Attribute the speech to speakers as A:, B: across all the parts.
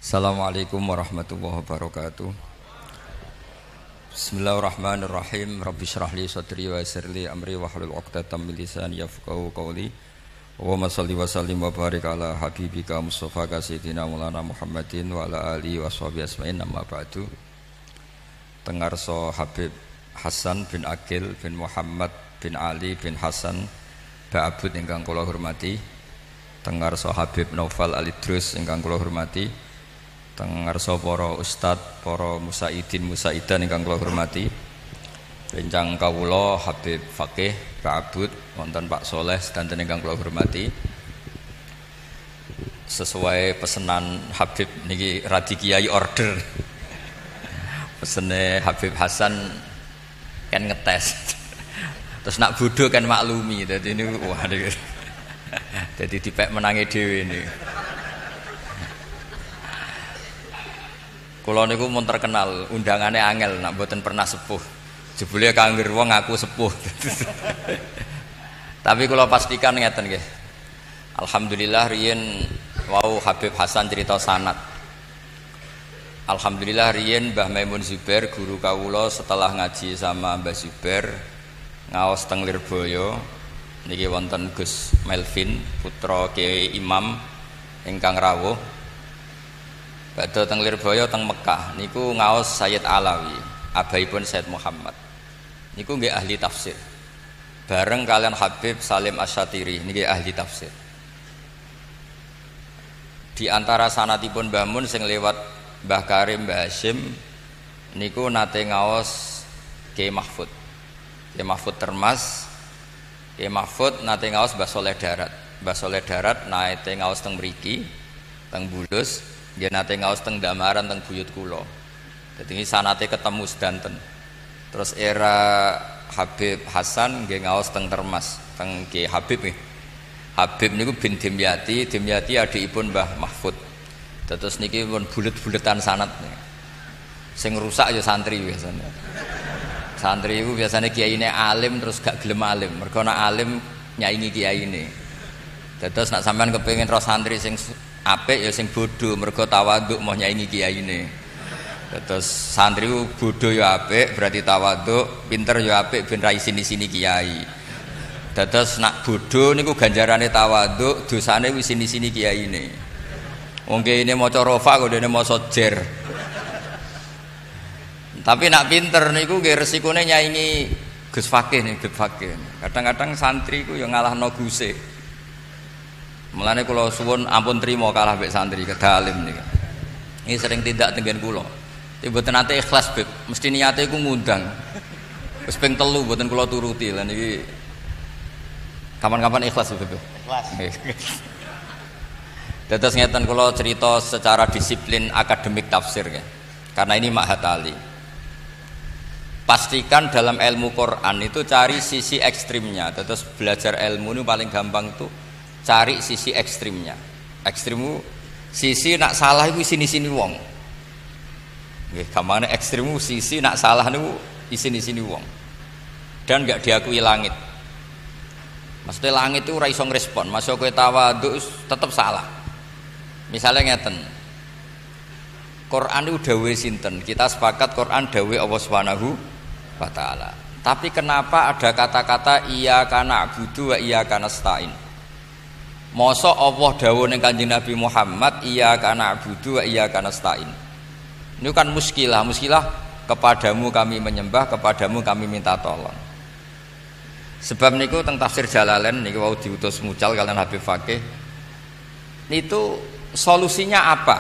A: Assalamualaikum warahmatullahi wabarakatuh. Bismillahirrahmanirrahim. Rabbi shrah li sadri wa yassir li amri wahlul 'uqdatam min lisani yafqahu qawli. Allahumma shalli wa sallim wa barik ala habibika Mustafa sayyidina Maulana Muhammadin wa ala alihi washabihi asma'in amma ba'du. Tengarso Habib Hasan bin Aqil bin Muhammad bin Ali bin Hasan Ba'abud ingkang kula hormati. Tengarso Habib Naufal Alidrus ingkang kula hormati. Tengarso para ustad, para musaidin musaidan ingkang kula hormati. Rencang kawula Habib Fakih Ba'abud wonten Pak Soleh sedanten ingkang kula hormati. Sesuai pesanan Habib niki radi kiai order. Pesene Habib Hasan kan ngetes. Terus nak bodho kan maklumi. Dadi niku wah niku. Dadi dipek menangi dhewe niku. Kula niku mun terkenal undangane angel nak mboten pernah sepuh. Jebule kangger wong ngaku sepuh. Tapi kula pastikan ngeten nggih. Alhamdulillah riyen wau Habib Hasan cerita sanad. Alhamdulillah riyen Mbah Maimun Zubair guru kawula setelah ngaji sama Mbah Zubair ngaos teng Lirboyo niki wonten Gus Melvin putra Kiai Imam ingkang rawuh. Badhe teng Lirboyo teng Mekah niku ngaos Sayyid Alawi, abaipun Sayyid Muhammad. Niku nggih ahli tafsir. Bareng kalian Habib Salim Asyatiri niki ahli tafsir. Di antara sanatipun Mbah Mun sing lewat Mbah Karim, Mbah Hashim niku nate ngaos Kiai Mahfud. Kiai Mahfud Termas. Kiai Mahfud nate ngaos Mbah Soleh Darat. Mbah Soleh Darat nate ngaos teng mriki, teng Bulus. Dia nate ngaos teng Damaran teng buyut kula. Dadi iki sanate ketemu sedanten. Terus era Habib Hasan nggih ngaos teng Termas, teng Ki Habib nggih. Habib niku bin Dimyati, Dimyati adikipun Mbah Mahfud. Terus niki pun bulet-buletan sanad. Sing rusak ya santri biasanya. Santri iku biasanya kiyaine alim terus gak gelem alim. Mergo nek alim nyaingi kiyaine. Terus nek sampean kepengin roh santri sing apik ya sing bodho mergo tawaduk mau nyaingi kiyaine. Terus santri ku bodho ya apik berarti tawaduk, pinter ya apik ben ra sini-sini kiai. Terus nak bodho niku ganjarane tawaduk, dosane wis sini-sini kiyaine. Wong kiyaine maca rofa kok dene maca jer. Tapi nak pinter niku nggih resikone nyaingi Gus Fakih nih, Gus Fakih. Kadang-kadang santri ku ya ngalahno guse. Mulane kula suwun ampun trima kalah mbek santri kedalim niki. Ini sering tindak tenggen kula. Mboten nate ikhlas, Beb. Mesti niate iku ngundang. Wis ping 3 mboten kula turuti lan iki. Kapan-kapan ikhlas, Beb. Ikhlas. Dados ngeten kula cerita secara disiplin akademik tafsir ya. Karena ini Ma'had Ali. Pastikan dalam ilmu Quran itu cari sisi ekstrimnya. Terus belajar ilmu ini paling gampang tuh cari sisi ekstrimnya. Ekstrimu sisi nak salah itu sini-sini wong. Nggih, gampangane ekstrimu sisi nak salah niku sini-sini wong. Dan enggak diakui langit. Maksudnya langit itu ora iso ngrespon, masuk kowe tawadhu tetep salah. Misalnya ngeten. Quran itu dawuhe sinten? Kita sepakat Quran dawuhe Allah Subhanahu wa taala. Tapi kenapa ada kata-kata iyyaka na'budu wa iyyaka nasta'in? Mosok Allah dawuh ning Kanjeng Nabi Muhammad iyyaka na'budu wa iyyaka nasta'in. Ini kan muskilah kepadamu kami menyembah, kepadamu kami minta tolong. Sebab niku teng tafsir Jalalain niku wau diutus mucal kalian Habib Fakih. Itu solusinya apa?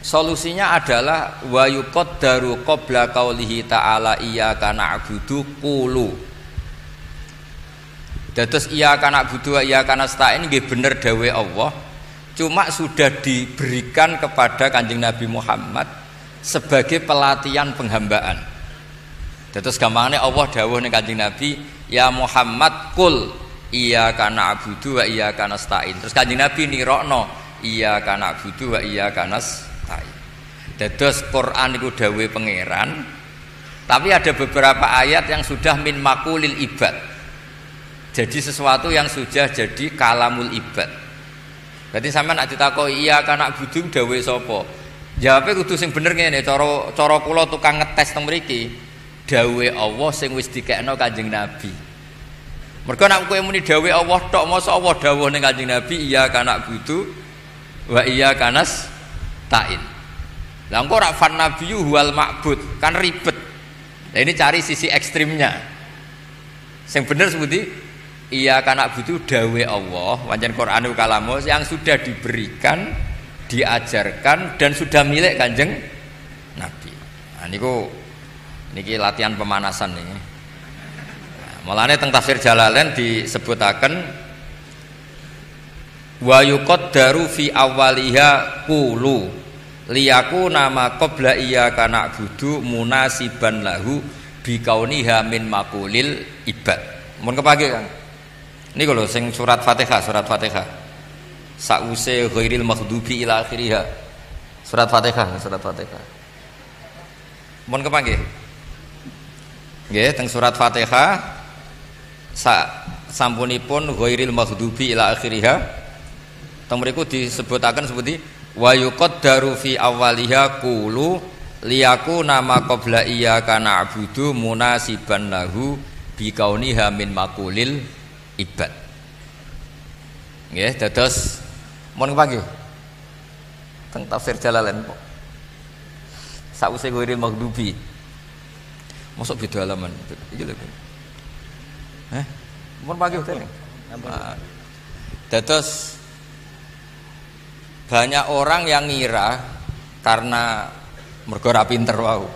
A: Solusinya adalah wa yuqaddaru qabla qaulihi ta'ala iyyaka na'budu qulu. Dados iyyaka na'budu wa iyyaka nasta'in nggih bener dawuhe Allah, cuma sudah diberikan kepada Kanjeng Nabi Muhammad sebagai pelatihan penghambaan. Dados gampangane Allah dawuh ning Kanjeng Nabi, ya Muhammad qul iyyaka na'budu wa iyyaka nasta'in. Terus Kanjeng Nabi nirokno iyyaka na'budu wa iyyaka nasta'in. Dados Quran iku dawuhe pangeran, tapi ada beberapa ayat yang sudah min maqulil ibad. Jadi sesuatu yang sudah jadi kalamul ibad. Berarti sampean nek ditakoki iya kana budu dawuhe sapa? Jawabe kudu sing bener ngene, cara kula tukang ngetes teng mriki. Dawuhe Allah sing wis dikekno Kanjeng Nabi. Mergo nek kowe muni dawuhe Allah tok, mosok Allah dawuh ning Kanjeng Nabi iya kana budu wa iya kanas ta'in. Lah engko ora fan nabiyyu wal ma'bud, kan ribet. Nah ini cari sisi ekstrimnya. Sing bener seperti iya kana butuh dawe Allah, pancen Qur'anul kalamus yang sudah diberikan, diajarkan dan sudah milik Kanjeng Nabi. Nah niki latihan pemanasan nih. Nah, mulane teng tafsir Jalalain disebutaken wa yuqaddaru fi awwaliha qulu liyaku nama qabla iyyaka na'budu munasiban lahu bikauniha min makulil ibad. Mun kepake Kang. Niku lho sing surat Fatihah. Sause ghairil maghdubi ila akhiriha. Surat Fatihah. Mun kepake. Nggih, teng surat Fatihah sampunipun ghairil maghdubi ila akhiriha. Teng mriku disebutaken seperti wa yuqaddaru fi awwaliha qulu liyaku nama qabla iyyaka na'budu munasiban lahu bikauniha min makulil ibad. Nggih, dados mon kepangge teng tafsir Jalalain kok sause ghairil maghdubi mosok beda halaman iki lho. Mon pagi hotel. Dados banyak orang yang ngira karena mergo ora pinter wau.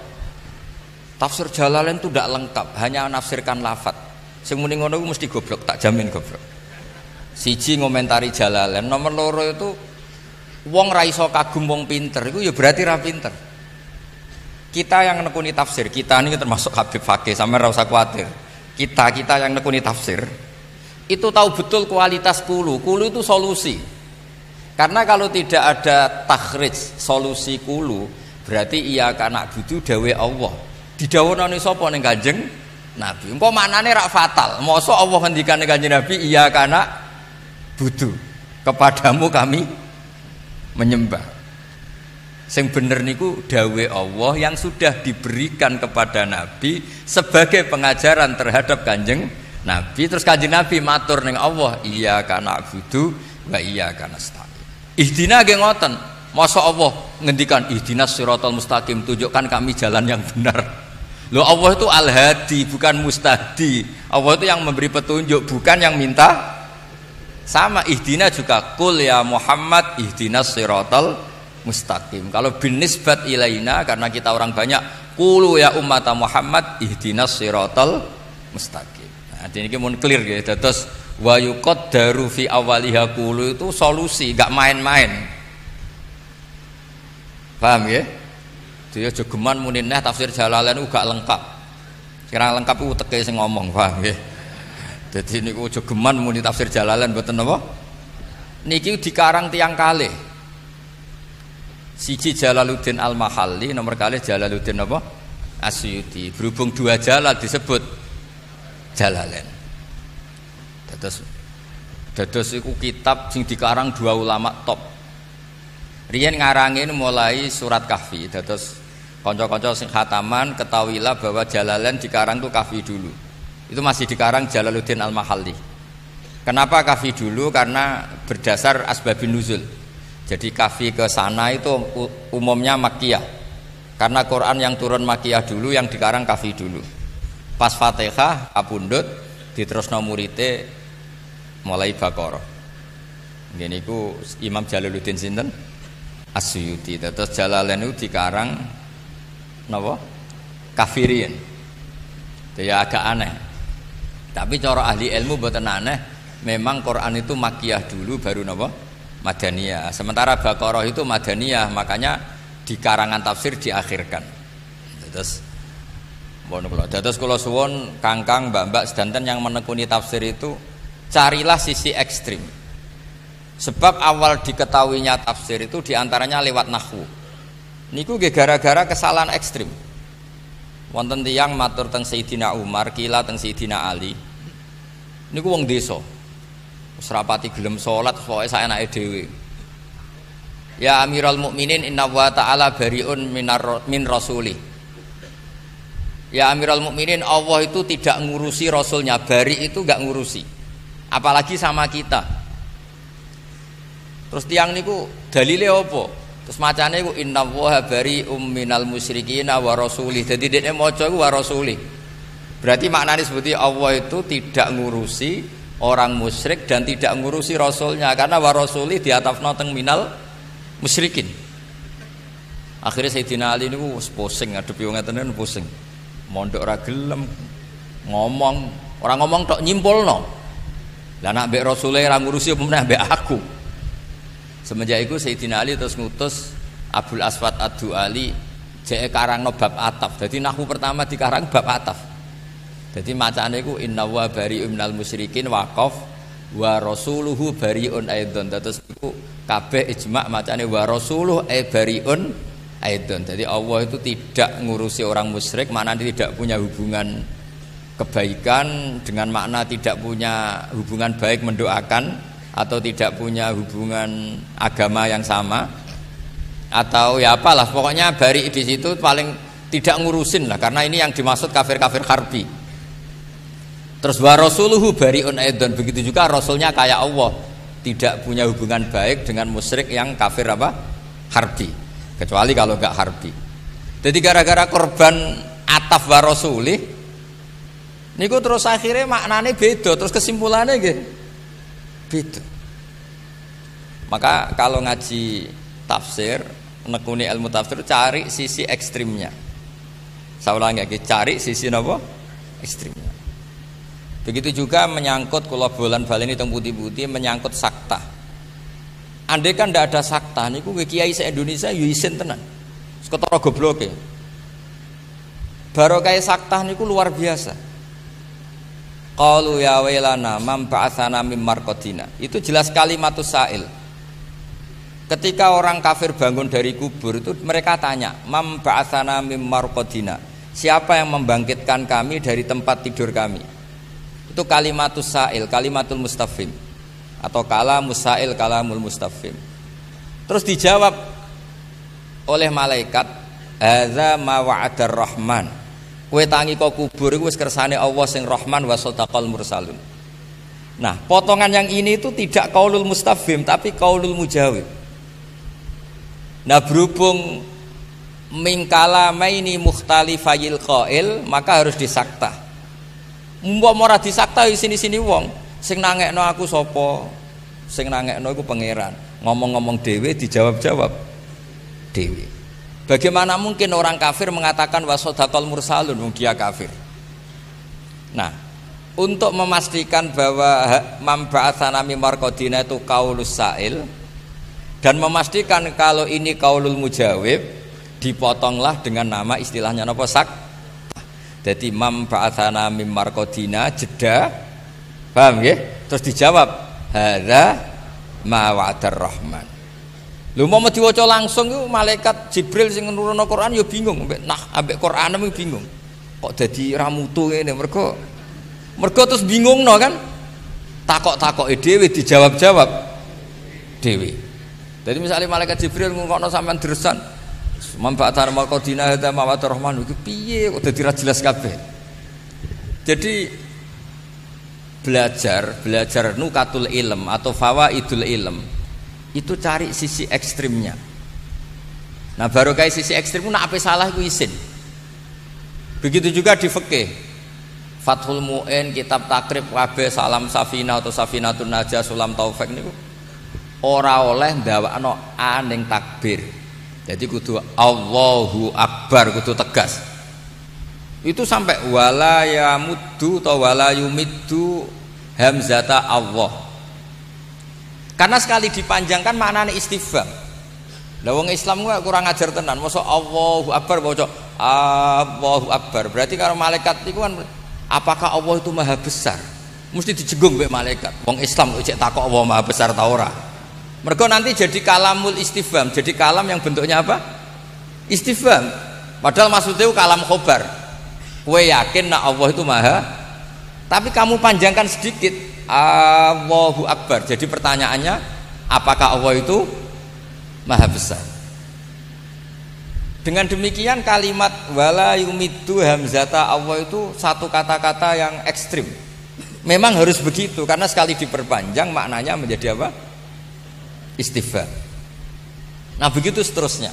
A: Tafsir Jalalain itu tidak lengkap, hanya menafsirkan lafaz. Sing muni ngono mesti goblok, tak jamin goblok. Siji ngomentari Jalalain, nomor loro itu wong ra iso kagum wong pinter, iku ya berarti ra pinter. Kita yang nekuni tafsir, kita ini termasuk Habib Fakih, sampeyan ora usah kuwatir. Kita yang nekuni tafsir itu tahu betul kualitas kulu itu solusi. Karena kalau tidak ada takhrij solusi kulu, berarti iya kana budu dawe Allah. Didhawuhane sapa ning Kanjeng Nabi. Engko maknane rak fatal. Mosok Allah ngendikane Kanjeng Nabi iya kana budu. Kepadamu kami menyembah. Sing bener niku dawe Allah yang sudah diberikan kepada Nabi sebagai pengajaran terhadap Kanjeng Nabi. Terus Kanjeng Nabi matur ning Allah, iya kana budu wa iya kana nasta'in. Ihdina nggih ngoten. Masa Allah ngendikan ihdinas siratal mustaqim, tunjukkan kami jalan yang benar. Loh, Allah itu al-hadi bukan mustahdi. Allah itu yang memberi petunjuk bukan yang minta. Sama ihdina juga qul ya Muhammad ihdinas siratal mustaqim. Kalau binisbat ilaina karena kita orang banyak, qulu ya ummata Muhammad ihdinas siratal mustaqim. Nah, ini mun clear ya. Terus wa yuqaddaru fi awwaliha qulu itu solusi, enggak main-main. Paham ya? Dia jogeman muni neh tafsir Jalalain gak lengkap. Kira lengkap ku teke sing ngomong, paham ya? Dadi niku jogeman muni tafsir Jalalain mboten napa? Niki dikarang tiyang kalih. Siji Jalaluddin Al-Mahalli, nomor kalih Jalaluddin apa? Asyuti. Berhubung dua jalal disebut Jalalain. Dados iku kitab sing dikarang dua ulama top. Riyen ngarangin mulai surat Kahfi. Dados kanca-kanca sing khataman ketahuilah bahwa Jalalain dikarang tuh Kahfi dulu. Itu masih dikarang Jalaluddin Al-Mahalli. Kenapa Kahfi dulu? Karena berdasar asbabun nuzul. Jadi Kahfi ke sana itu umumnya Makkiyah. Karena Quran yang turun Makkiyah dulu, yang dikarang Kahfi dulu. Pas Fatihah kapundhut diterusno murite mulai Baqarah. Ngene iku Imam Jalaluddin sinten? Asyuti. Terus Jalalain itu dikarang napa? Kafirin. Itu ya agak aneh. Tapi cara ahli ilmu mboten aneh, memang Quran itu Makkiyah dulu baru napa? Madaniyah. Sementara Baqarah itu Madaniyah, makanya di karangan tafsir diakhirkan. Terus kula suwun Kangkang Mbak-mbak sedanten yang menekuni tafsir itu carilah sisi ekstrim. Sebab awal diketahuinya tafsir itu diantaranya lewat nahwu. Niku gara-gara kesalahan ekstrim. Wonten tiyang matur teng Sayyidina Umar, kila teng Sayyidina Ali. Niku wong desa. Wis rapati gelem salat pokoke saenake dhewe. Ya Amirul Mukminin inna wa ta'ala bariun min rasulih. Ya Amirul Mukminin, Allah itu tidak ngurusi rasulnya. Bari itu enggak ngurusi. Apalagi sama kita. Terus tiang niku dalile apa? Terus macane iku inna wa barium minal musyrikin wa rasulih. Dadi dekne maca iku wa rasulih. Berarti maknanya seperti Allah itu tidak ngurusi orang musyrik dan tidak ngurusi rasulnya, karena wa rasulih diatafna teng minal musyrikin. Akhirnya Sayyidina Ali niku wis pusing ngadepi wong ngeten pusing. Mondok ora gelem ngomong, ora ngomong tok nyimpulno. Lah nek mbek Rasule ora ngurusi apa meneh mbek aku. Semenjak itu Sayyidina Ali terus ngutus Abul Aswad Ad-Du'ali jeke karangno bab ataf. Dadi nahwu pertama dikarang bab ataf. Dadi macane iku inna wa bari'un minal musyrikin waqaf wa rasuluhu bari'un aidon. Terus iku kabeh ijma' macane wa rasuluh bari'un aidon. Jadi Allah itu tidak ngurusi orang musyrik, maknanya tidak punya hubungan kebaikan, dengan makna tidak punya hubungan baik mendoakan, atau tidak punya hubungan agama yang sama, atau ya apalah, pokoknya bari di situ paling tidak ngurusin lah, karena ini yang dimaksud kafir-kafir harbi. Terus wa rasuluhu bari'un aidon, begitu juga rasulnya kayak Allah, tidak punya hubungan baik dengan musyrik yang kafir apa? Harbi, kecuali kalau enggak harbi. Jadi gara-gara korban ataf wa rasulih niku terus akhirnya maknanya beda, terus kesimpulannya nggih beda. Maka kalau ngaji tafsir, nekuni ilmu tafsir, cari sisi ekstrimnya. Saya ulangi lagi, cari sisi napa? Ekstrimnya. Begitu juga menyangkut kula bolan baleni teng putih-putih menyangkut sakta. Andai kan ndak ada sakta niku kiai se-Indonesia yo isin tenan. Seketara gobloke. Barokah sakta niku luar biasa. Qalu ya wailana man ba'atsana mim marqadina. Itu jelas kalimatus sa'il. Ketika orang kafir bangun dari kubur itu mereka tanya, "Man ba'atsana mim marqadina?" Siapa yang membangkitkan kami dari tempat tidur kami? Itu kalimatus sa'il, kalimatul mustafhim, atau kalamus sa'il, kalamul mustafhim. Terus dijawab oleh malaikat, "Hadza ma wa'adar rahman." Kowe tangi kok kubur iku wis kersane Allah sing Rahman wa sadaqal mursalun. Nah, potongan yang ini itu tidak qaulul mustafhim tapi qaulul mujawib. Nah, berhubung mingkalamaini mukhtalifayil qail, maka harus disakta. Mumpama ora disakta sini-sini wong sing nangekno aku sapa? Sing nangekno iku pangeran. Ngomong-ngomong dhewe dijawab-jawab dhewe. Bagaimana mungkin orang kafir mengatakan wasodakal mursalun, dia kafir. Nah, untuk memastikan bahwa mamba'atsana mim marqadina itu qaulus sa'il, dan memastikan kalau ini qaulul mujawib, dipotonglah dengan nama istilahnya napa sak. Jadi mamba'atsana mim marqadina jeda, paham nggih? Terus dijawab hadza ma wa'adar rahman. Lho mau diwaca langsung itu malaikat Jibril sing nurunno Quran ya bingung, ambek Quran iki bingung. Kok dadi ra mutu ngene mergo terus bingungno kan. Takok-takoke dhewe dijawab-jawab dhewe. Jadi misalnya malaikat Jibril ngungkokno sampean dresan, "Mamba'atsana marqadina hadza ma wa'adar rahman." Iki piye kok dadi ra jelas kabeh. Jadi belajar nukatul ilm atau fawaidul ilm itu cari sisi ekstrimnya. Nah, baru kayak sisi ekstrim nak apa salah itu isin. Begitu juga di fikih. Fathul Mu'in, kitab takrib kabeh salam safina atau safinatun najah sulam taufik niku ora oleh ndawakno aning takbir. Jadi kudu Allahu Akbar, kudu tegas. Itu sampai wala yamuddu atau wala yumiddu hamzata Allah. Karena sekali dipanjangkan maknanya istifham. Lah wong Islam ku kurang ajar tenan. Mosok Allahu Akbar baca Allahu Akbar. Berarti kalau malaikat itu kan apakah Allah itu maha besar? Mesti dijenggung mbek malaikat. Wong Islam kok cek takok Allah maha besar ta ora? Mergo nanti jadi kalamul istifham, jadi kalam yang bentuknya apa? Istifham. Padahal maksudnya itu kalam khobar. Kowe yakin nak Allah itu maha? Tapi kamu panjangkan sedikit. Allahu Akbar. Jadi pertanyaannya, apakah Allah itu maha besar. Dengan demikian kalimat wala yumiddu hamzata Allah itu satu kata-kata yang ekstrim. Memang harus begitu karena sekali diperpanjang maknanya menjadi apa? Istifham. Nah begitu seterusnya.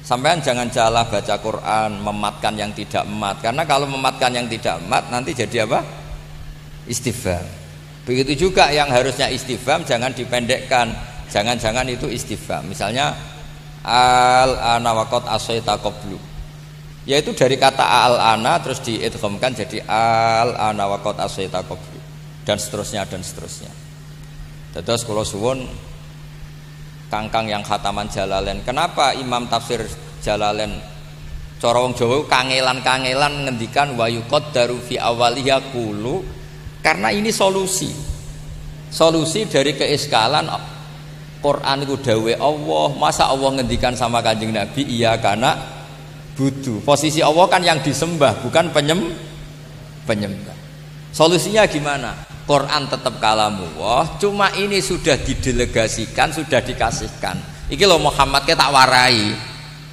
A: Sampean jangan salah baca Quran mematkan yang tidak mat, karena kalau mematkan yang tidak mat nanti jadi apa? Istifham. Begitu juga yang harusnya istifham jangan dipendekkan. Jangan-jangan itu istifham. Misalnya al-ana waqad asaita qablu, yaitu dari kata al-ana terus diidghamkan jadi al-ana waqad asaita qablu, dan seterusnya dan seterusnya. Terus kula suwun kangkang yang khataman Jalalain, kenapa Imam tafsir Jalalain cara wong Jawa kangelan-kangelan ngendikan wa yuqaddaru fi awwaliha qulu, karena ini solusi dari keiskalan Quran itu dawe Allah. Masa Allah ngendikan sama Kanjeng Nabi iya karena budu. Posisi Allah kan yang disembah bukan penyembah. Solusinya gimana? Quran tetap kalamullah, cuma ini sudah didelegasikan, sudah dikasihkan. Iki loh Muhammad ke tak warai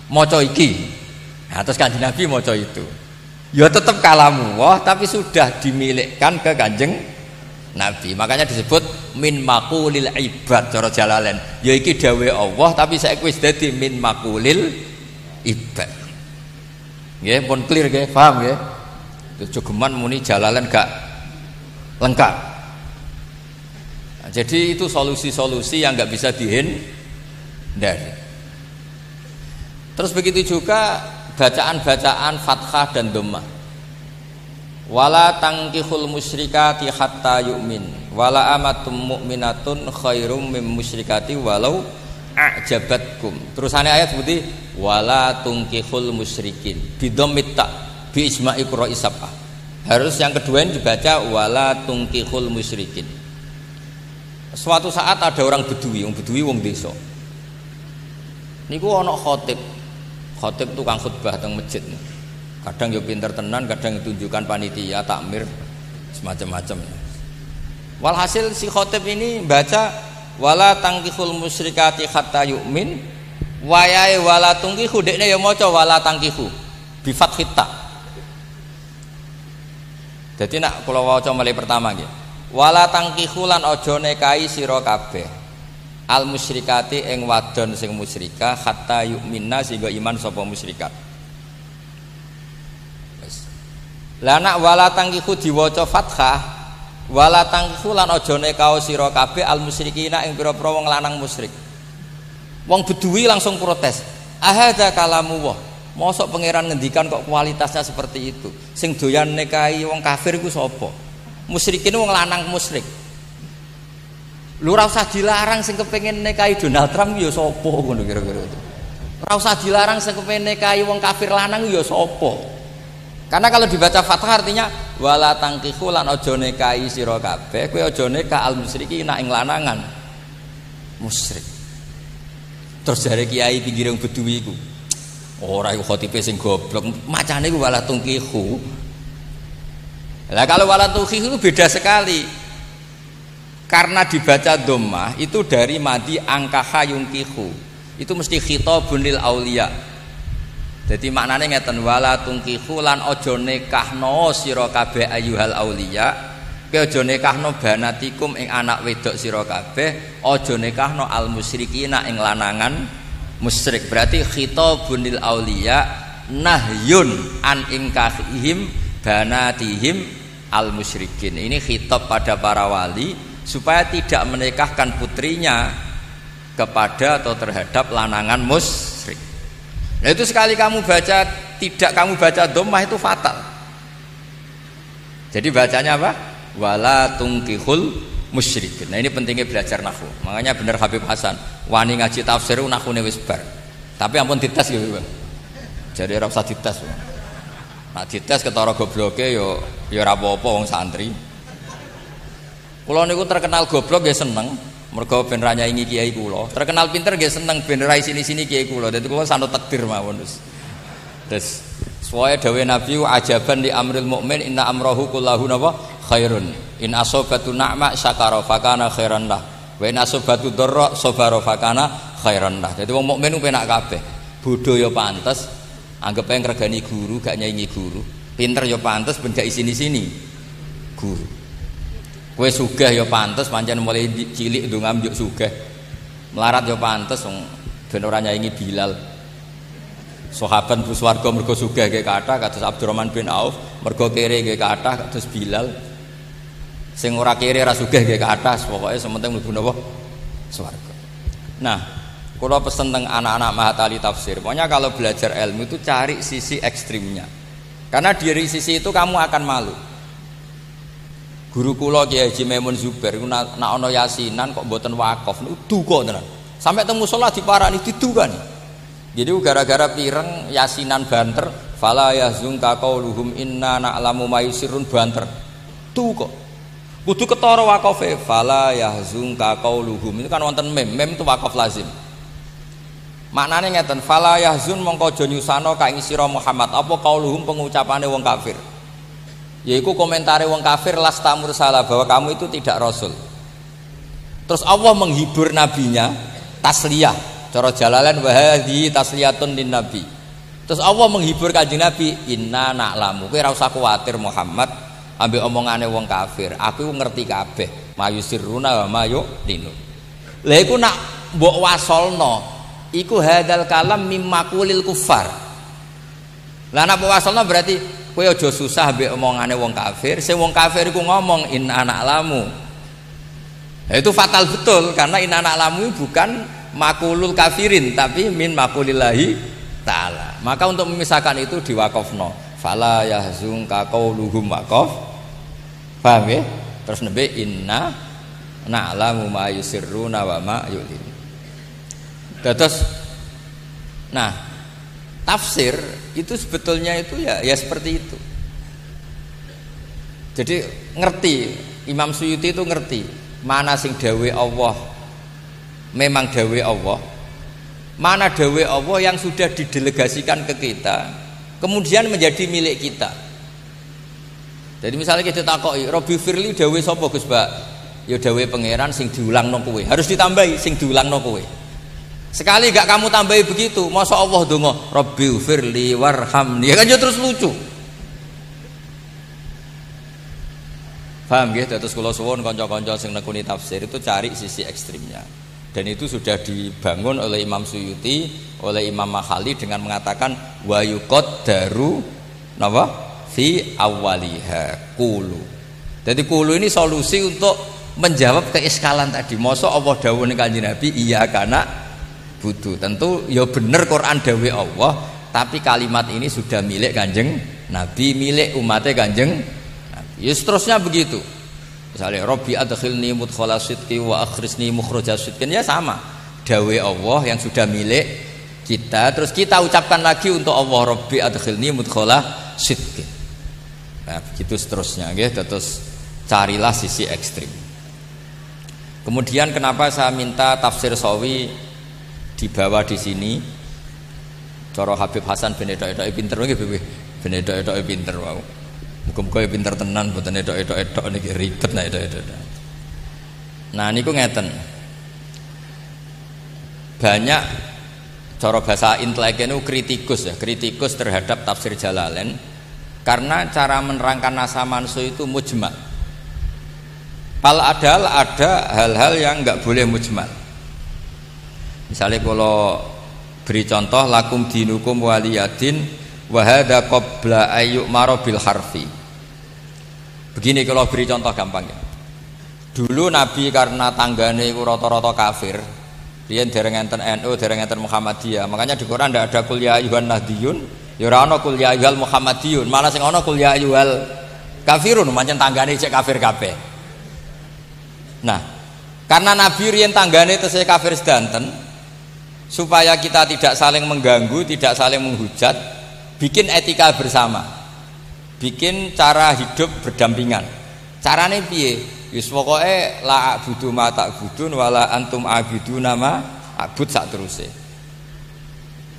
A: maca iki. Nah, terus Kanjeng Nabi maca itu. Ya tetap kalamullah tapi sudah dimilikkan ke Kanjeng Nabi. Makanya disebut min maqulil ibad cara Jalalain. Ya iki dawe Allah tapi saiki wis dadi min maqulil ibad. Nggih, pun clear nggih, paham nggih? Jogeman muni Jalalain gak lengkap. Nah, jadi itu solusi-solusi yang gak bisa dihindari. Terus begitu juga bacaan-bacaan fathah dan dhammah. Wala tangkihul musyrikati hatta yu'min wala amatum mu'minatun khairum mim musyrikati walau a'jabatkum. Terusane ayat seperti wala tungkihul musyrikin bidhammit ta bi isma'i qira'i sab'ah. Harus yang kedua ini dibaca wala tungkihul musyrikin. Suatu saat ada orang Bedui, wong desa. Niku ana khotib tukang khutbah teng masjid. Kadang yo pinter tenan, kadang ditunjukkan panitia takmir semacam-macam. Walhasil si khotib ini baca wala tangkihul musyrikati hatta yu'min wayahe wala tungkihu, dekne ya maca wala tangkihu bi fathit ta. Dadi nak kula waca mulai pertama nggih. Wala tangkihu lan aja nekahi sira kabeh al musyrikati ing wadon sing musyrikah hatta yu'minna sehingga iman sapa musyrikat. Lah nak wala tangkihu diwaca fathah, wala tangkihu lan aja nekao sira kabeh al musyrikina ing pira-pira wong lanang musyrik. Wong Bedui langsung protes. Ahadza kalamullah. Mosok pangeran ngendikan kok kualitasnya seperti itu. Sing doyan nikahi wong kafir iku sapa? Musyrikin wong lanang musyrik. Lu ora usah dilarang sing kepengin nikahi Donald Trump ya sapa ngono kira-kira itu. Ora usah dilarang sing kepengin nikahi wong kafir lanang ya sapa? Karena kalau dibaca fathah artinya wala tangkihu lan aja nikahi sira kabeh, kowe aja nikah al musyriki nak ing lanangan musyrik. Terus jare kiai pinggir wong Bedui iku. Ora iku khotibe sing goblok, macane iku wala tangkihu. Lah kalau wala tangkihu itu beda sekali. Karena dibaca dhammah itu dari madi angkaha yungkihu. Itu mesti khitabun lil auliya. Jadi maknane ngeten wala tungkihu lan aja nikahno sira kabeh ayyuhal auliya, kowe aja nikahno banatikum ing anak wedok sira kabeh, aja nikahno al musyrikina ing lanangan musyrik. Berarti khitabun lil auliya nahyun an inkahihim banatihim al musyrikin. Ini khitab pada para wali supaya tidak menikahkan putrinya kepada atau terhadap lanangan musyrik. Nah itu sekali kamu baca tidak kamu baca dhammah itu fatal. Jadi bacanya apa? Wala tungkihul musyrikin. Nah ini pentingnya belajar nahwu. Makanya bener Habib Hasan, wani ngaji tafsir nahwune wis bar. Tapi ampun dites ya, Bang. Jadi ora usah dites. Nah dites ketara gobloke yo ora apa-apa wong santri. Kula niku terkenal goblok nggih seneng. Mergo ben ra nyaingi kiai kula. Terkenal pinter nggih seneng ben ra sini-sini kiai kula. Dadi kula sanut takdir mawon wis. Terus suwae dawuh Nabi ajaban li amril mukmin inna amrahu kullahu napa khairun. In asobatu na'ma syakara fakana khairan lah. Wa in asobatu dharra sabara fakana khairan nas. Jadi wong mukmin ku penak kabeh. Bodho ya pantes, anggap ae ngregani guru, gak nyaingi guru. Pinter ya pantes ben gak isini-sini guru. Kowe sugih ya pantes pancen mulai cilik ndonga njuk sugih. Melarat ya pantes wong ben ora nyaingi Bilal. Sahabat bu swarga mergo sugih nggih kathah kados Abdurrahman bin Auf, mergo kere nggih kathah kados Bilal. Sing ora kere ora sugih nggih kathah, pokoke sementing mlebu napa swarga. Nah, kula pesen teng anak-anak Mahatali Tafsir. Pokoknya kalau belajar ilmu itu cari sisi ekstrimnya. Karena dari sisi itu kamu akan malu. Guru kula Kiai Haji Maimun Zubair iku nak ana yasinan kok mboten wakaf niku duka tenan. Sampai teng musala diparani didukani. Jadi gara-gara pireng yasinan banter, fala yahzunka qauluhum inna na'lamu ma yusirrun banter. Tuh kok. Kudu ketara waqafe, fala yahzunka qauluhum. Itu kan wonten mem itu waqaf lazim. Maknane ngeten, fala yahzun mongko aja nyusano ka ing sira Muhammad apa qauluhum pengucapane wong kafir. Yaiku komentare wong kafir lasta mursala bahwa kamu itu tidak rasul. Terus Allah menghibur nabinya tasliyah. Cara Jalalain wa hadhi tasliyatun lin nabi. Terus Allah menghibur Kanjeng Nabi, inna na'lamu. Kowe ora usah kuwatir Muhammad ambek omongane wong kafir. Aku ngerti kabeh. Mayusirruna wa mayu'linun. Lha iku nak mbok wasolno, iku hadzal kalam mimma qulil kufar. Lah nak mbok wasolno berarti kowe aja susah ambek omongane wong kafir. Sing wong kafir iku ngomong inna na'lamu. Nah, itu fatal betul karena inna na'lamu bukan makulul kafirin tapi min makulillahi ta'ala. Maka untuk memisahkan itu diwakafno fala yahzunka qauluhum waqaf. Paham ya? Terus nembe inna na'lamu ma yusirruna wa ma yu'lin. Terus nah tafsir itu sebetulnya itu ya seperti itu. Jadi ngerti, Imam Suyuti itu ngerti mana sing dawe Allah memang dawe Allah, mana dawe Allah yang sudah didelegasikan ke kita kemudian menjadi milik kita. Jadi misalnya kita takoki Robbi Firli dawe sapa Gus Mbak? Ya dawe pangeran sing diulangno kowe. Harus ditambahi sing diulangno kowe. Sekali gak kamu tambahi begitu, masa Allah donga Robbi Firli warhamni. Ya kan terus lucu. Paham nggih? Terus kula suwun kanca-kanca sing nekuni tafsir itu cari sisi ekstrimnya. Dan itu sudah dibangun oleh Imam Suyuti, oleh Imam Makhali dengan mengatakan wa yuqaddaru napa fi awwaliha qulu. Jadi qulu ini solusi untuk menjawab keiskalan tadi. Masa Allah dawuhne Kanjeng Nabi iya kana butuh. Tentu ya bener Quran dawuh Allah, tapi kalimat ini sudah milik Kanjeng Nabi, milik umatnya Kanjeng Nabi. Ya seterusnya begitu. Misalnya Robbi adkhilni mudkhala sidqi wa akhrisni mukhraja sidqin, ya sama dawe Allah yang sudah milik kita terus kita ucapkan lagi untuk Allah Robbi adkhilni mudkhala sidqin. Nah begitu seterusnya gitu. Terus carilah sisi ekstrim. Kemudian kenapa saya minta tafsir Sawi dibawa di sini? Cara Habib Hasan ben edok-edok pinter nggih ben edok-edok pinter wau. Muga-muga pinter tenan mboten edok-edok niki ribet nek edok-edok. Nah niku ngeten. Banyak cara bahasa intelek niku kritikus ya, kritikus terhadap tafsir Jalalain karena cara menerangkan nasa mansu itu mujmal. Padahal ada hal-hal yang enggak boleh mujmal. Misalnya kalau beri contoh lakum dinukum waliyadin wahada qabla ayyuk marobil harfi. Begini kalau beri contoh gampang ya. Dulu Nabi karena tanggane iku rata-rata kafir, riyen dereng enten NU, dereng enten Muhammadiyah. Makanya di Quran ndak ada qul ya ayyuhan nahdiyun, ya ora ana qul ya ayyuhal Muhammadiyun, malah sing ana qul ya ayyuhal kafirun, pancen tanggane cek kafir kabeh. Nah, karena Nabi riyen tanggane tesih kafir sedanten, supaya kita tidak saling mengganggu, tidak saling menghujat, bikin etika bersama, bikin cara hidup berdampingan. Carane piye? Wis pokoke la a'budu ma ta'budun wala antum a'buduna ma a'bud sak teruse.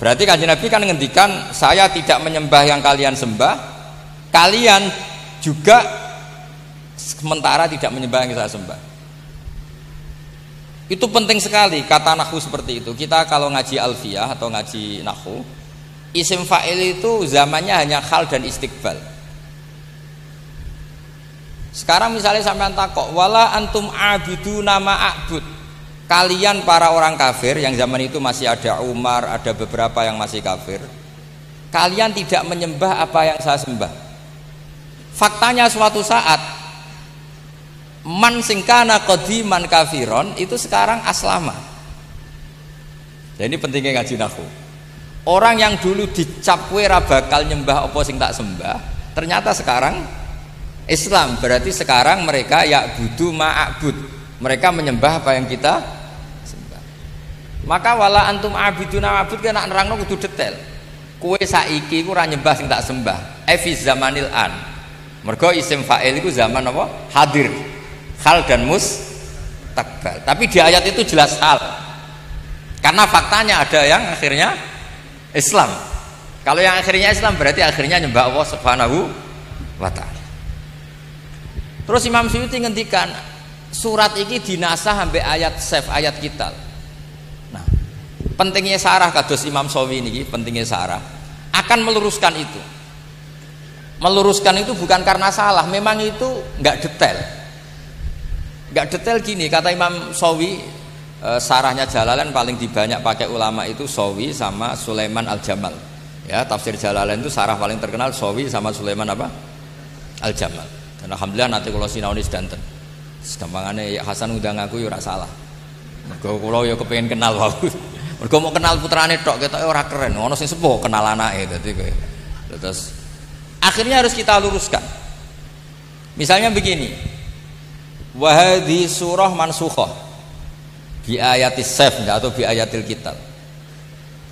A: Berarti Kanjeng Nabi kan ngendikan saya tidak menyembah yang kalian sembah, kalian juga sementara tidak menyembah yang saya sembah. Itu penting sekali kata nahwu seperti itu. Kita kalau ngaji alfiyah atau ngaji nahwu, isim fa'il itu zamannya hanya hal dan istiqbal. Sekarang misalnya sampean takok, wala antum abidu nama a'bud. Kalian para orang kafir yang zaman itu masih ada Umar, ada beberapa yang masih kafir. Kalian tidak menyembah apa yang saya sembah. Faktanya suatu saat man singkana qadiman kafiron itu sekarang aslama. Jadi ini pentingnya ngaji nahwu. Orang yang dulu dicap kowe ra bakal nyembah apa sing tak sembah, ternyata sekarang Islam. Berarti sekarang mereka ya'budu ma'abud. Mereka menyembah apa yang kita sembah. Maka wala antum abiduna ma'abud kan nak nerangno kudu detail. Kowe saiki iku ora nyembah sing tak sembah. Fi zamanil an. Mergo isim fa'il iku zaman apa? Hadir. Hal dan mustaqbal. Tapi di ayat itu jelas hal. Karena faktanya ada yang akhirnya Islam. Kalau yang akhirnya Islam berarti akhirnya nyembah Allah Subhanahu wa taala. Terus Imam Suyuti ngendikan surat ini dinasah sampai ayat sef ayat kita. Nah, pentingnya sarah kados Imam Sawi ini, pentingnya sarah akan meluruskan itu. Meluruskan itu bukan karena salah, memang itu nggak detail. Nggak detail gini kata Imam Sawi, sarahnya Jalalain paling dibanyak pakai ulama itu Sawi sama Sulaiman Al-Jamal. Ya, tafsir Jalalain itu sarah paling terkenal Sawi sama Sulaiman apa? Al-Jamal. Dan alhamdulillah nanti kalau sinauni sedanten. Gampangane Hasan undang aku ya ora salah. Mergo kula ya kepengin kenal wae. Mergo mau kenal putrane tok ketoke ora keren. Ono sing sepuh kenal anake dadi kowe. Terus akhirnya harus kita luruskan. Misalnya begini. Wa hadhi surah mansukhah bi ayatis saf atau bi ayatil kitab.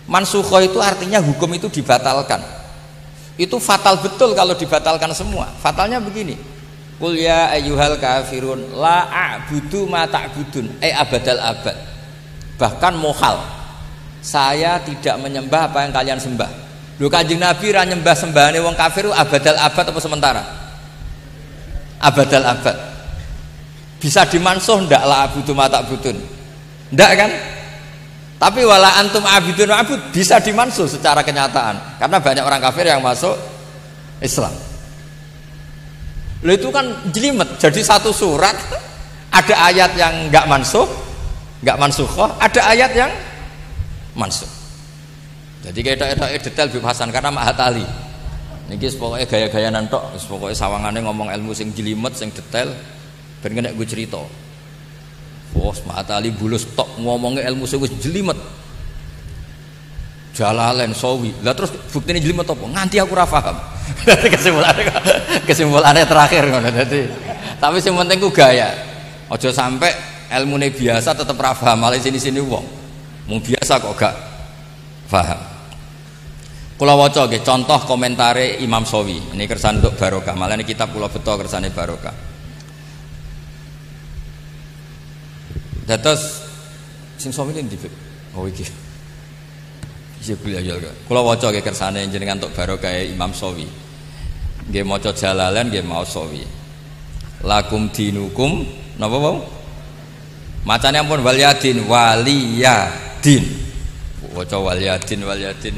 A: Mansukhah itu artinya hukum itu dibatalkan. Itu fatal betul kalau dibatalkan semua. Fatalnya begini. Qul ya ayyuhal kafirun la a'budu ma ta'budun abadal abad. Bahkan mohal. Saya tidak menyembah apa yang kalian sembah. Lho Kanjeng Nabi ra nyembah sembahane wong kafir abadal abad apa sementara? Abadal abad. Bisa dimansuh ndak la a'budu ma ta'budun? Ndak kan? Tapi wala antum abidun abud bisa dimansuh secara kenyataan karena banyak orang kafir yang masuk Islam. Lalu itu kan jelimet, jadi satu surat ada ayat yang nggak mansuh, nggak mansukhah, ada ayat yang mansuh. Jadi kayak detail bebasan karena Mahat Ali. Niki pokoknya gaya-gaya nantok, pokoknya sawangannya ngomong ilmu sing jelimet, sing detail, ben kena gue cerita. Bos Mahat Ali bulus tok ngomongnya ilmu sing wis jelimet. Jalalain Sawi. Lah terus buktine jelimet apa? Nganti aku ora paham. kesimpulannya terakhir ngono dadi. Tapi sing penting ku gaya. Aja sampai ilmune biasa tetep ra paham, malah sini-sini wong. Mung biasa kok gak paham. Kula waca nggih contoh komentare Imam Sawi. Ini kersane untuk barokah. Malah ini kitab kula beto kersane barokah. Dados sing Sawi ini ndipik. Oh iki. Iya kuliah ya. Kula waca nggih kersane jenengan untuk barokah Imam Sawi. Nggih maca Jalalain nggih mau Sawi. Lakum dinukum napa wau? Macane ampun waliyadin waliyadin. Waca waliyadin waliyadin.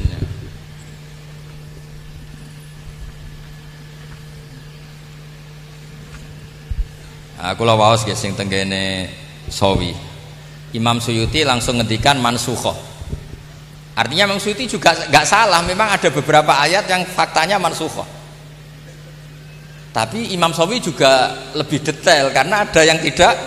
A: Kula waos nggih sing tenggene Sawi. Imam Suyuti langsung ngendikan mansukhah. Artinya Imam Suyuti juga nggak salah, memang ada beberapa ayat yang faktanya mansukhah. Tapi Imam Sawi juga lebih detail karena ada yang tidak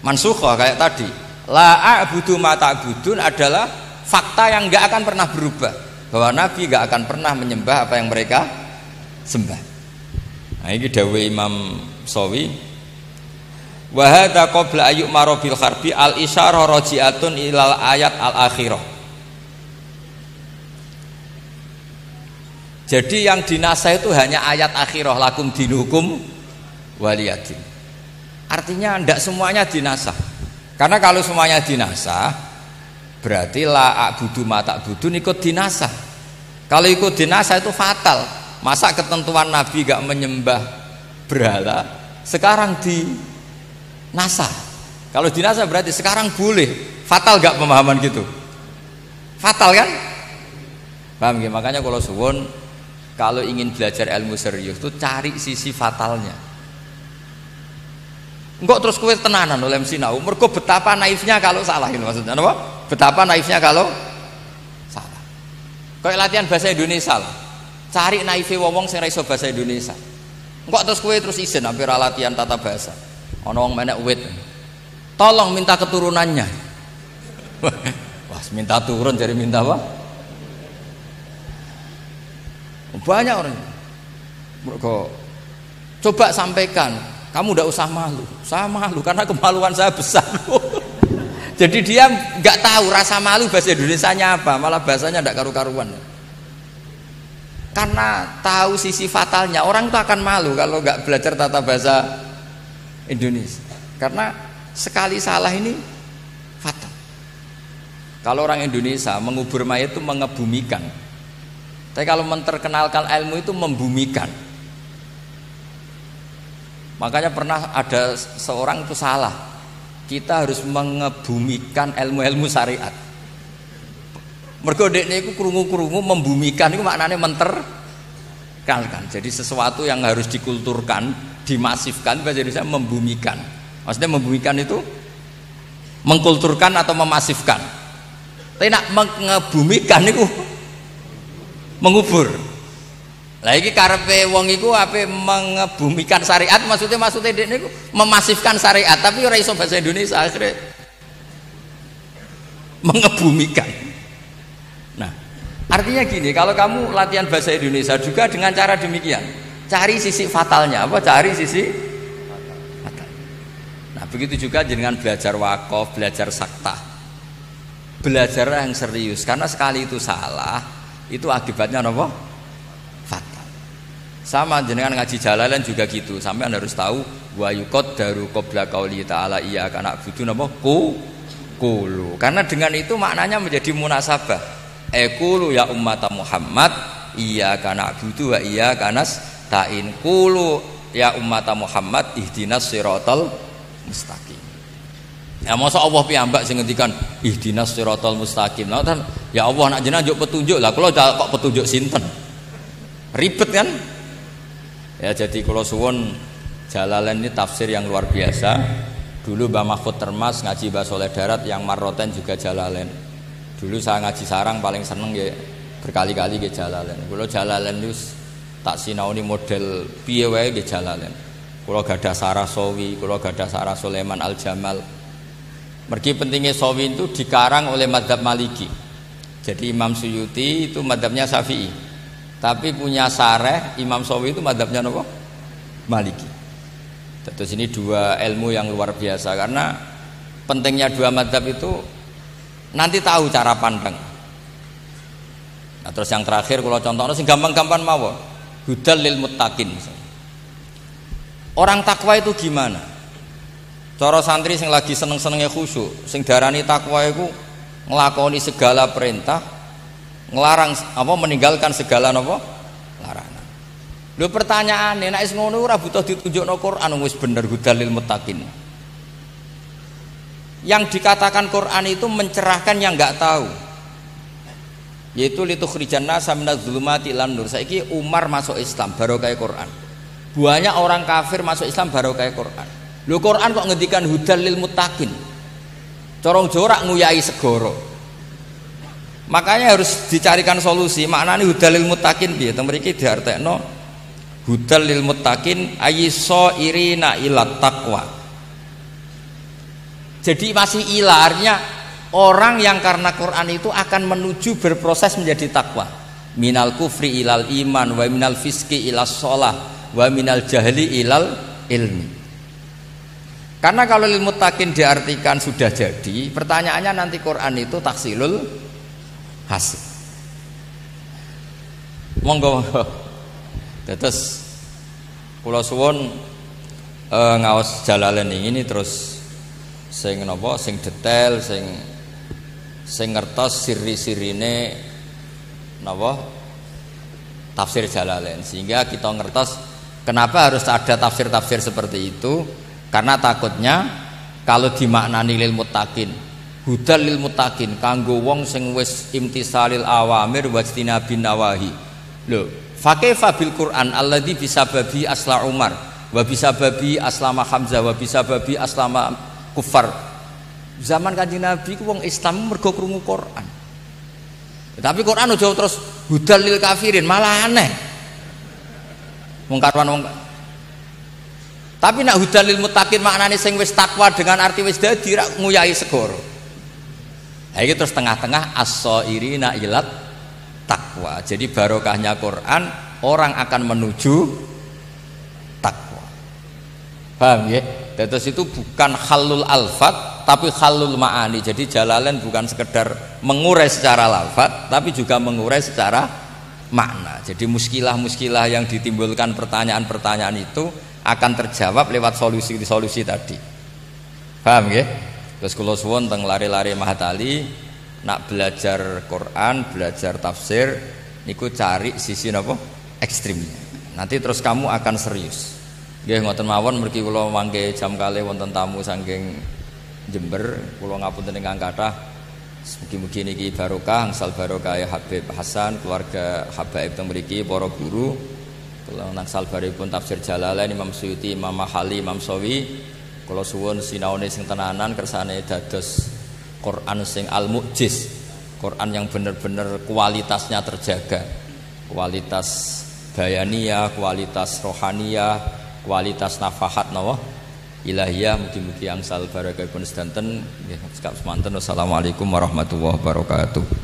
A: mansukhah kayak tadi. La a'budu ma ta'budun adalah fakta yang nggak akan pernah berubah, bahwa Nabi nggak akan pernah menyembah apa yang mereka sembah. Nah, ini dawuh Imam Sawi. Wa hadza qabla ayyuk marobil harbi al isyarah raji'atun ilal ayat al akhirah. Jadi yang dinasah itu hanya ayat akhirah lakum dinukum waliyadin. Artinya tidak semuanya dinasah. Karena kalau semuanya dinasah berarti la a'budu ma ta'budun ikut dinasah. Kalau ikut dinasah itu fatal. Masa ketentuan Nabi gak menyembah berhala sekarang dinasah. Kalau dinasa berarti sekarang boleh. Fatal gak pemahaman gitu? Fatal kan? Paham ya? Makanya kalau suwun, kalau ingin belajar ilmu serius itu cari sisi fatalnya. Enggak terus kowe tenanan oleh sinau. Mergo betapa naifnya kalau salah ini maksudnya apa? Betapa naifnya kalau salah. Kayak latihan bahasa Indonesia lah. Cari naife wong sing ra iso bahasa Indonesia. Enggak terus kowe terus isin hampir latihan tata bahasa. Ana wong menek wit. Tolong minta keturunannya. Wah, minta turun jadi minta apa? Banyak orang. Mereka coba sampaikan, kamu tidak usah malu. Saya malu karena kemaluan saya besar. Jadi dia nggak tahu rasa malu bahasa Indonesianya apa, malah bahasanya tidak karu-karuan. Karena tahu sisi fatalnya, orang itu akan malu kalau nggak belajar tata bahasa Indonesia. Karena sekali salah ini fatal. Kalau orang Indonesia mengubur mayat itu mengebumikan. Tapi kalau menterkenalkan ilmu itu membumikan. Makanya pernah ada seorang itu salah. Kita harus mengebumikan ilmu-ilmu syariat. Mergo dekne iku krungu-krungu membumikan itu maknanya menterkenalkan. Jadi sesuatu yang harus dikulturkan, dimasifkan bahasa Indonesia membumikan. Maksudnya membumikan itu mengkulturkan atau memasifkan. Tapi nak mengebumikan itu mengubur. Lah iki karepe wong iku ape mengebumikan syariat, maksudnya dekne iku memasifkan syariat, tapi ora iso bahasa Indonesia akhirnya mengebumikan. Nah, artinya gini, kalau kamu latihan bahasa Indonesia juga dengan cara demikian, cari sisi fatalnya, apa? Cari sisi fatal. Nah, begitu juga dengan belajar wakaf, belajar sakta. Belajar yang serius, karena sekali itu salah, itu akibatnya apa? Fatal. Sama jenengan ngaji Jalalain juga gitu. Sampai Anda harus tahu wa yuqaddaru qabla qauli ta'ala iyyaka na'budu napa qulu. Karena dengan itu maknanya menjadi munasabah. Qulu ya ummata Muhammad iyyaka na'budu wa iyyaka nasta'in. Qulu ya ummata Muhammad ihdinas siratal mustaqim. Ya masa Allah piyambak sing ngendikan ihdinas siratal mustaqim. Nah, ya Allah nak jenengan njuk petunjuk lah, kula kok petunjuk sinten? Ribet kan? Ya jadi kula suwun Jalalain ini tafsir yang luar biasa. Dulu Mbah Mahfud Termas ngaji Mbah Soleh Darat yang Marroten juga Jalalain. Dulu saya ngaji sarang paling seneng ya berkali-kali nggih Jalalain. Kula Jalalain niku tak sinaoni model piye wae nggih Jalalain. Kula gadah sarah Sawi, kula gadah sarah Sulaiman Al-Jamal. Mergi pentingnya Sawi itu dikarang oleh mazhab Maliki. Jadi Imam Suyuti itu mazhabnya Syafi'i. Tapi punya sareh Imam Sawi itu mazhabnya apa? Maliki. Terus ini dua ilmu yang luar biasa, karena pentingnya dua mazhab itu nanti tahu cara pandang. Nah, terus yang terakhir kalau contohnya sing gampang-gampang mawon, hudal lil muttaqin. Orang takwa itu gimana? Cara santri sing lagi seneng-senenge khusyuk, sing darani takwa iku nglakoni segala perintah, nglarang apa meninggalkan segala napa larangan. Lho pertanyaane nek wis ngono ora butuh ditunjukno Quran wis bener hudalil muttaqin. Yang dikatakan Quran itu mencerahkan yang enggak tahu. Yaitu litukhrijan nasa minadz zulumati ilan nur. Saiki Umar masuk Islam barokah Quran. Banyak orang kafir masuk Islam barokah Quran. Lho Quran kok ngendikan hudal lil muttaqin. Corong jorak nguyai segoro. Makanya harus dicarikan solusi. Maknane hudal lil muttaqin piye? Teng mriki diartekno hudal lil muttaqin ayyiso irina ilat taqwa. Jadi masih ilarnya orang yang karena Quran itu akan menuju berproses menjadi takwa. Minal kufri ilal iman wa minal fiski ilas sholah wa minal jahli ilal ilmi. Karena kalau lil muttaqin diartikan sudah jadi, pertanyaannya nanti Quran itu taksilul hasil. Monggo. Terus kula suwun ngaos Jalalain ini terus sing napa sing detail sing ngertos siri-sirine napa tafsir Jalalain, sehingga kita ngertos kenapa harus ada tafsir-tafsir seperti itu. Karena takutnya kalau dimaknani lil muttaqin, hudal lil muttaqin kanggo wong sing wis imtisalil awamir wajtinabin nawahi. Lho, fakaifa bil Quran alladzi bisababi asla Umar wa bisababi aslama Hamzah wa bisababi aslama kufar. Zaman Kanjeng Nabi ku wong Islam mergo krungu Quran. Tapi Quran aja terus hudal lil kafirin, malah aneh. Wong karwan wong. Tapi nak hudal lil muttaqin maknane sing wis takwa dengan arti wis dadi ra nguyahi segoro. Ha iki terus tengah-tengah as-sairina ilat takwa. Jadi barokahnya Quran orang akan menuju takwa. Paham ya? Terus itu bukan halul alfat tapi halul ma'ani. Jadi Jalalain bukan sekedar mengurai secara lafaz tapi juga mengurai secara makna. Jadi muskilah-muskilah yang ditimbulkan pertanyaan-pertanyaan itu akan terjawab lewat solusi-solusi tadi. Paham ya? Terus kula suwun teng lari-lari Mahatali nak belajar Quran, belajar tafsir niku cari sisi napa? Ekstrimnya. Nanti terus kamu akan serius. Nggih ngoten mawon mergi kula mangke jam kalih wonten tamu saking Jember, kula ngapunten ingkang kathah. Mugi-mugi niki barokah, angsal barokah Habib Hasan, keluarga habaib teng mriki, para guru. Kula nangsal baripun tafsir Jalalain Imam Suyuti, Imam Mahali, Imam Sawi. Kula suwun sinaone sing tenanan kersane dados Quran sing al-mu'jiz. Quran yang benar-benar kualitasnya terjaga. Kualitas bayaniyah, kualitas rohaniyah, kualitas nafahat nawa ilahiyah. Mugi-mugi angsal barakahipun sedanten nggih sekap semanten. Wassalamualaikum warahmatullahi wabarakatuh.